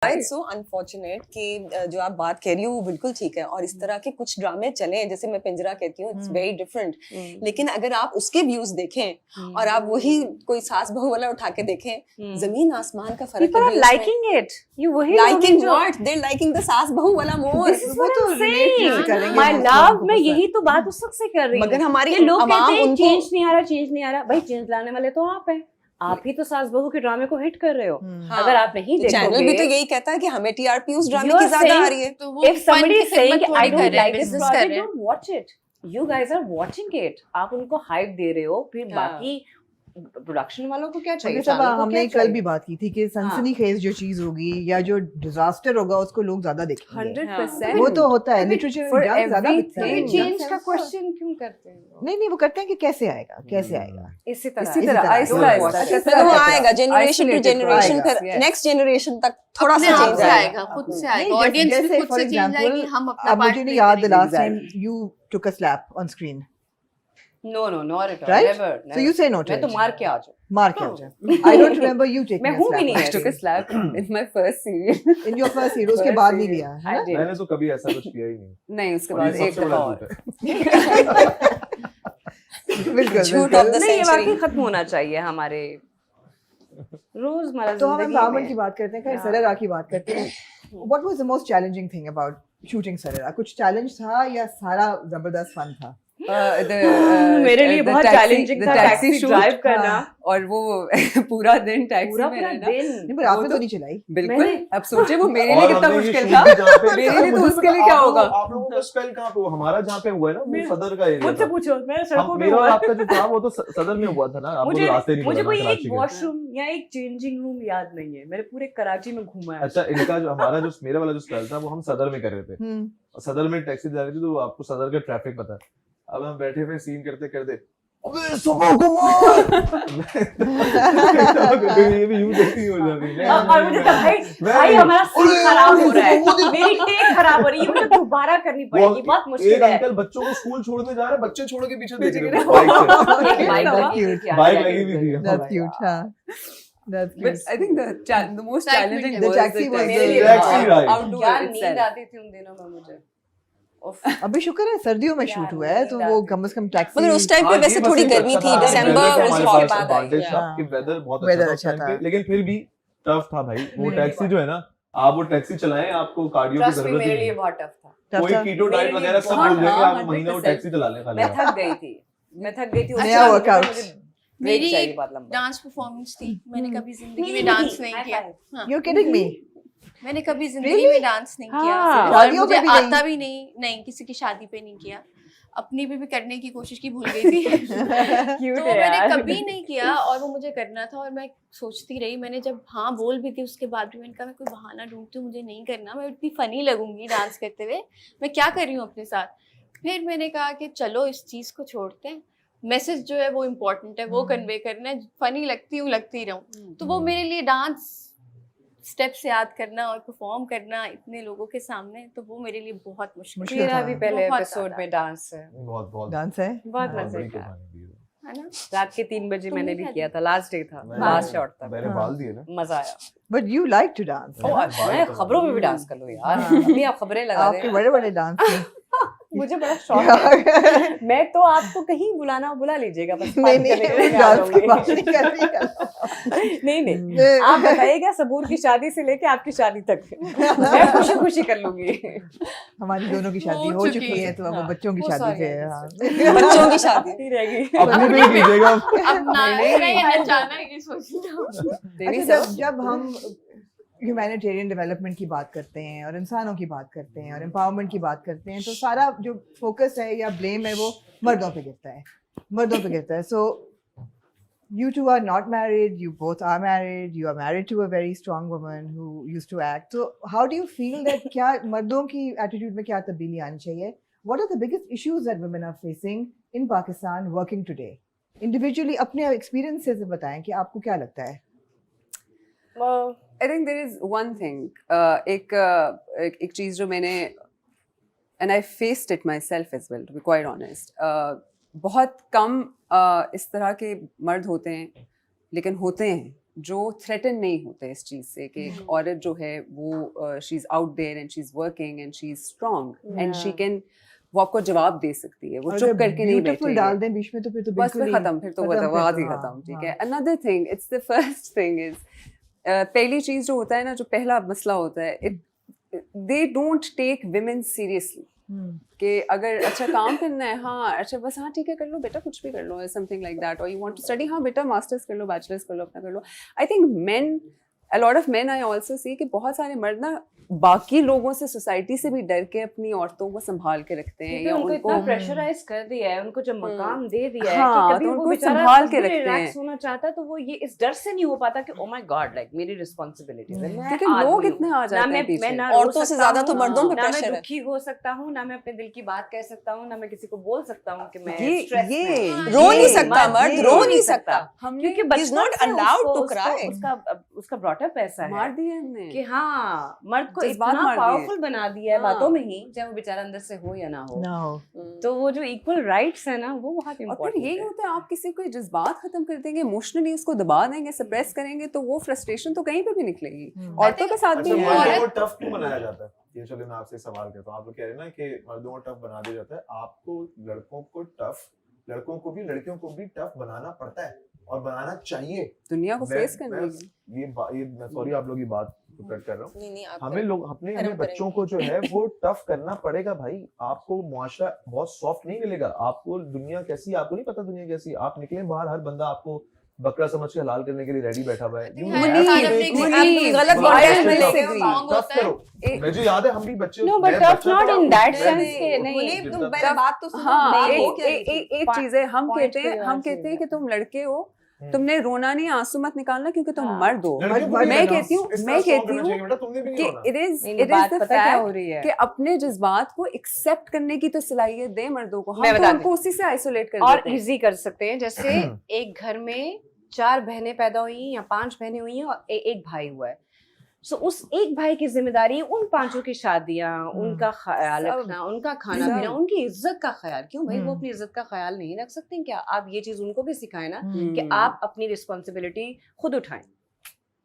It's so unfortunate कि जो आप बात कह रही हो वो बिल्कुल ठीक है और इस तरह के कुछ ड्रामे चले जैसे मैं पिंजरा कहती हूँ, इट्स वेरी डिफरेंट। लेकिन अगर आप उसके व्यूज देखें और आप वही कोई सास बहू वाला उठा के देखें, जमीन आसमान का फर्क है। लाइकिंग इट, you वही liking what they liking the सास बहू वाला मोर। वो तो माय लव, मैं यही तो बात उस वक्त से कर रही हूँ। मगर हमारी लोग कहते हैं चेंज नहीं आ रहा, चेंज नहीं आ रहा। भाई चेंज लाने वाले तो आप हैं, आप ही तो सास बहू के ड्रामे को हिट कर रहे हो। अगर आप नहीं देखोगे, चैनल भी तो यही कहता है कि हमें टीआरपी उस ड्रामे की ज्यादा आ रही है। If somebody is saying I don't like this project, don't watch it. You guys are watching it. आप उनको हाइप दे रहे हो, फिर बाकी प्रोडक्शन वालों को क्या चाहिए? हमने कल भी बात की थी कि सनसनीखेज जो चीज होगी या जो डिजास्टर होगा उसको लोग ज्यादा देखेंगे। 100%। वो तो होता है, लिटरेचर में ज्यादा चेंज का क्वेश्चन क्यों करते हैं? नहीं वो करते हैं कि कैसे आएगा, कैसे आएगा, इसी तरह वो आएगा जनरेशन टू जनरेशन, फिर नेक्स्ट जनरेशन तक थोड़ा सा चेंज आएगा, खुद से आएगा, ऑडियंस भी खुद से चेंज आएगी। हम अपना अब मुझे नहीं याद the last time you took a slap on screen. No, not at all. Right? Never. So you say no to मैं it. तो मार के आ जाऊँ। मार के आ जाऊँ। I don't remember you taking मैं a हूँ भी slap. नहीं, I took a slap in my first serial. In your first serial, उसके बाद नहीं लिया, है ना? मैंने तो कभी ऐसा कुछ किया ही नहीं। नहीं, उसके बाद एक दफा और। बिल्कुल झूठ of the नहीं, ये वाकई century। खत्म होना चाहिए हमारे रोजमर्रा तो हम जिंदगी एम्पावरमेंट में। की बात करते हैं, खैर सररा की बात करते हैं। What was the most challenging thing about shooting सररा? कुछ चैलेंज था या सारा जबरदस्त फन था? मेरे लिए बहुत चैलेंजिंग था टैक्सी ड्राइव करना और वो पूरा दिन टैक्सी में रहना। नहीं पर आपने तो नहीं चलाई। बिल्कुल, अब सोचे वो मेरे लिए कितना मुश्किल था, मेरे लिए तो उसके लिए क्या होगा। आप लोगों का स्पेल कहाँ पे हुआ? हमारा जहाँ पे हुआ है ना वो सदर का एरिया मुझसे था। पूछो, मेरा सड़कों पे मेरा और हुआ। आपका जो था वो तो सदर में हुआ था ना। आपको तो रास्ते नहीं मुझे पता कोई ना एक कराची के। वॉशरूम या एक चेंजिंग रूम याद नहीं है, मैंने पूरे कराची में घूमा है। अच्छा, इनका जो हमारा जो मेरा वाला जो स्पेल था वो हम सदर में कर रहे थे। और सदर में टैक्सी जा रही थी तो आपको सदर का ट्रैफिक पता है। अब हम बैठे हुए सीन करते करते अबे सुबह को मार ये भी यूं देखती हो जाती है। और मुझे तो भाई हमारा सीन खराब हो रहा है, मेरी टेक खराब हो रही है, मुझे दोबारा करनी पड़ेगी, बहुत मुश्किल एक है। अंकल बच्चों को स्कूल छोड़ने जा रहे हैं, बच्चे छोड़ के पीछे देख रहे हैं बाइक लगी हुई थी। That's cute, हाँ। That's cute. But I think the most challenging The was taxi was मेरे the लिए taxi ride. outdoor क्या itself। नींद आती थी उन दिनों में मुझे। अभी शुक्र है सर्दियों में शूट हुआ है तो वो कम से कम टैक्सी। मगर उस टाइम पे वैसे थोड़ी गर्मी थी, दिसंबर उस के बाद आई। कि वेदर बहुत Weather अच्छा अच्छा था, था। लेकिन फिर भी टफ था भाई। वो टैक्सी जो है ना, आप वो टैक्सी चलाएं, आपको कार्डियो की Trust me, जरूरत मेरे नहीं लिए है। बहुत टफ था। कोई कीटो डाइट वगैरह सब भूल जाएंगे, आप महीना वो टैक्सी चला लें खाली। मैं थक गई थी नया वर्कआउट। मेरी चाहिए एक बहुत लंबा। डांस परफॉर्मेंस थी। मैंने कभी जिंदगी में डांस नहीं किया। हाँ, You're kidding me? मैंने कभी जिंदगी Really? में डांस नहीं किया हाँ। और शादियों मुझे पे भी नहीं? आता भी नहीं, किसी की शादी पे नहीं किया, अपनी पे भी करने की कोशिश की, भूल गई थी। तो मैंने कभी नहीं किया और वो मुझे करना था और मैं सोचती रही। मैंने जब हाँ बोल भी थी उसके बाद भी मैंने कहा मैं कोई बहाना ढूंढती हूँ, मुझे नहीं करना, मैं इतनी फनी लगूंगी डांस करते हुए, मैं क्या कर रही हूँ अपने साथ। फिर मैंने कहा कि चलो इस चीज़ को छोड़ते हैं, मैसेज जो है वो इम्पोर्टेंट है, वो कन्वे करना है, फनी लगती हूँ लगती रहूँ। तो वो मेरे लिए डांस स्टेप्स याद करना और परफॉर्म करना इतने लोगों के सामने, तो वो मेरे लिए बहुत मुश्किल मुश्किल मेरा था। भी पहले बहुत एपिसोड ज्यादा। में डांस है, बहुत डांस है। बहुत मजे बड़ी का। कुर्बानी दी है। है ना। रात के 3 बजे तुमने मैंने भी क्या किया दिया? था, लास्ट डे था, मैंने- लास्ट शॉट था, मैंने बाल दिए ना। मजा आया। But you like to dance. ओ, मैं खबरों में भी डांस कर लूँ यार, अभी आप खबरें लगा आपके दें। बड़े बड़े डांस थे। मुझे बड़ा शौक है, मैं तो आपको कहीं बुला लीजिएगा बस। नहीं डांस की बात नहीं कर रही। नहीं आप बताइएगा सबूर की शादी से लेके आपकी शादी तक मैं खुशी खुशी कर लूंगी। हमारी दोनों की शादी हो चुकी है तो अब वो बच्चों की वो शादी सारी पे है। है। हाँ। बच्चों की शादी नहीं रहेगी। अपने पे ही कीजिएगा। अब नाचना या नचाना ये सोचना। अच्छा, जब हम ह्यूमैनिटेरियन डेवलपमेंट की बात करते हैं और इंसानों की बात करते हैं और एम्पावरमेंट की बात करते हैं तो सारा जो फोकस है या ब्लेम है वो मर्दों पे गिरता है। सो you two are not married, you both are married, you are married to a very strong woman who used to act. So how do you feel that क्या मर्दों की attitude में क्या तब्दीली आनी चाहिए? What are the biggest issues that women are facing in Pakistan working today? Individually अपने experiences से बताएं कि आपको क्या लगता है? I think there is one thing, एक चीज़ जो मैंने and I faced it myself as well, to be quite honest. बहुत कम इस तरह के मर्द होते हैं, लेकिन होते हैं जो थ्रेटन नहीं होते इस चीज से कि एक औरत जो है वो she is out there and she is working and she is strong and she can, वो आपको जवाब दे सकती है, वो चुप करके नहीं बैठेगी, डाल दें बीच में तो फिर तो बस बिल्कुल फिर खत्म, फिर तो बात ही खत्म, ठीक है। Another thing, it's the first thing is, पहली चीज जो होता है ना, जो पहला मसला होता है, they don't take women seriously कि अगर अच्छा काम करना है, हाँ अच्छा बस हाँ ठीक है कर लो बेटा, कुछ भी कर लो, समथिंग लाइक दैट, और यू वांट टू स्टडी, हाँ बेटा मास्टर्स कर लो, बैचलर्स कर लो, अपना कर लो। I think man, a lot of men I also see कि बहुत सारे मर्द ना बाकी लोगों से, सोसाइटी से भी डर के अपनी औरतों को संभाल के रखते हैं, या उनको उनको इतना प्रेशराइज कर दिया है, उनको जब मकाम दे दिया है हाँ, कि कभी तो वो उनको बेचारा संभाल के खुद भी रखते हैं। रिलैक्स होना चाहता है, तो वो ये इस डर से नहीं हो पाता कि ओ माय गॉड लाइक मेरी रिस्पांसिबिलिटी है, मैं क्योंकि आदमी लोग हूँ। इतने आ जाते हैं पीछे। मैं ना औरतों से ज्यादा तो मर्दों पे ना मैं प्रेशर है। दुखी हो सकता हूँ, ना मैं अपने दिल की बात कह सकता हूँ, ना मैं किसी को बोल सकता हूँ कि मैं ये स्ट्रेस में हूँ। रो नहीं सकता मर्द, रो नहीं सकता, हमने क्योंकि He's बचपन not से allowed उसको- to cry. उसका ब्रॉटअप ऐसा मार है दिए हमने कि हाँ मर्द को जज्बात इतना मार दिए। पावरफुल बना दिया है हाँ। बातों में ही, चाहे वो बेचारा अंदर से हो या ना हो। ना हो। तो वो जो इक्वल राइट्स है ना, वो बहुत और फिर इम्पोर्टेंट यही है। होता है, आप किसी को जज्बात खत्म कर देंगे, इमोशनली उसको दबा देंगे, सप्रेस करेंगे, तो वो फ्रस्ट्रेशन तो कहीं पे भी निकलेगी। औरतों के साथ भी अच्छा, है। मर्दों को टफ क्यों बनाया जाता है? ये चलिए मैं आपसे सवाल करता हूँ। आप लोग कह रहे हैं ना कि मर्दों को टफ बना दिया जाता है, आपको लड़कों को टफ, लड़कों को भी लड़कियों को भी टफ बनाना पड़ता है और बनाना चाहिए। दुनिया को मैं- फेस करने मैं की। ये मैं सॉरी आप लोग की बात को कट कर रहा हूँ। नहीं नहीं आप हमें लोग अपने फिर हम बच्चों को जो है वो टफ करना पड़ेगा भाई। आपको मुआशरा बहुत सॉफ्ट नहीं मिलेगा। आपको दुनिया कैसी, आपको नहीं पता दुनिया कैसी। आप निकले बाहर, हर बंदा आपको बकरा समझ के हलाल करने के लिए रेडी बैठा हुआ है। You have to take it. Munib, गलत I context में will लेके disagree. wrong टफ होता है। करो। मुझे याद है हम भी बच्चे, No, but मैं tough बच्चा not था, in that मैं- sense के नहीं। मुनीब तुम जितना- पहले बात तो सुनो। हाँ, बात हो एक क्या रही थी? एक चीज है, हम point कहते पे हैं जो हम आंसर कहते हैं है। कि तुम लड़के हो, तुमने रोना नहीं, आंसू मत निकालना क्योंकि तुम हाँ। मर्द हो। लड़कियों को भी मैं करना, कहती हूँ इस तरह मैं strong कहती करना हूँ चाहिए, बेटा तुमने भी नहीं कि रोना। it is नहीं, it is बात the पता क्या हो fact रही है? कि अपने जज्बात को एक्सेप्ट करने की तो सलाहियत दे मर्दों को। हम मैं तो बता उनको उसी से आइसोलेट कर और देते हैं। इजी कर सकते हैं, जैसे एक घर में 4 बहनें पैदा हुई हैं या 5 बहनें हुई हैं और एक भाई हुआ है। सो उस एक भाई की जिम्मेदारी है उन 5 की शादियां, उनका ख्याल सब। रखना, उनका खाना सब। पीना, उनकी इज्जत का ख्याल। क्यों भाई वो हम्म। अपनी इज्जत का ख्याल नहीं रख सकते हैं क्या? आप ये चीज उनको भी सिखाएं ना हम्म। कि आप अपनी रिस्पॉन्सिबिलिटी खुद उठाएं,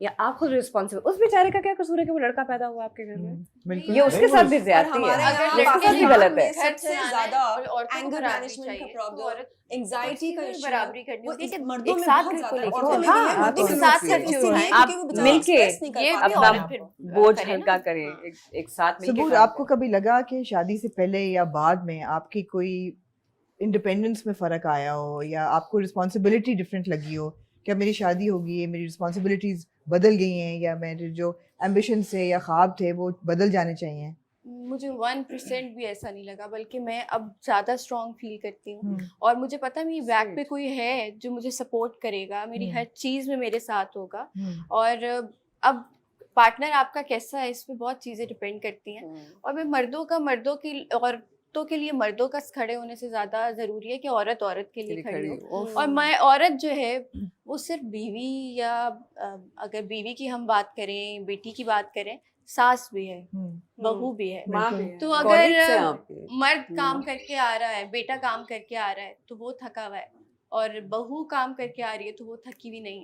या आप खुद रिस्पॉन्सिबल। उस बेचारे का क्या कसूर है कि वो लड़का पैदा हुआ आपके घर में? बिल्कुल। ये उसके नहीं, साथ वो भी इस- ज्यादती है, हमारे यहाँ उसके साथ भी पाकिस्तान गलत में है। सबसे ज्यादा एंगर बराबरी मैनेजमेंट का चाहिए। प्रॉब्लम, एंजाइटी का इशू, बराबरी करनी वो होती है इस कि मर्दों एक में साथ बहुत घर को ज्यादा है। लेके औरतों चलो। में भी है, हाँ, मर्दों तो में साथ भी साथ है। क्यों इसलिए हैं? क्योंकि आप वो बेचारा मिलके stress नहीं कर ये पाता। अपनी अपना औरत फिर बोझ करे ना। हल्का करें, एक साथ मिलके सबूर, काम आपको करें। कभी लगा कि शादी से पहले या बाद में आपकी कोई इंडिपेंडेंस में फर्क आया हो, या आपको रिस्पॉन्सिबिलिटी डिफरेंट लगी हो? क्या मेरी शादी होगी है, मेरी रिस्पॉन्सिबिलिटीज बदल गई हैं, या मेरे जो एम्बिशन थे या ख्वाब थे वो बदल जाने चाहिए? मुझे 1% भी ऐसा नहीं लगा, बल्कि मैं अब ज़्यादा स्ट्रॉन्ग फील करती हूँ। हम्म। और मुझे पता है मेरी बैक पे कोई है जो मुझे सपोर्ट करेगा, मेरी हर चीज़ में मेरे साथ होगा। और अब पार्टनर आपका कैसा है इस पे बहुत चीज़ें डिपेंड करती हैं। और मैं औरतों के लिए मर्दों का खड़े होने से ज़्यादा ज़रूरी है कि औरत के लिए खड़ी हो। और मैं औरत जो है वो सिर्फ बीवी या अगर बीवी की हम बात करें, बेटी की बात करें, सास भी है, बहू भी है, माँ भी है। तो Colleagues हैं अगर आपके। मर्द काम करके आ रहा है, बेटा काम करके आ रहा है तो वो थका हुआ है, और बहू काम करके आ रही है तो वो थकी हुई नहीं है।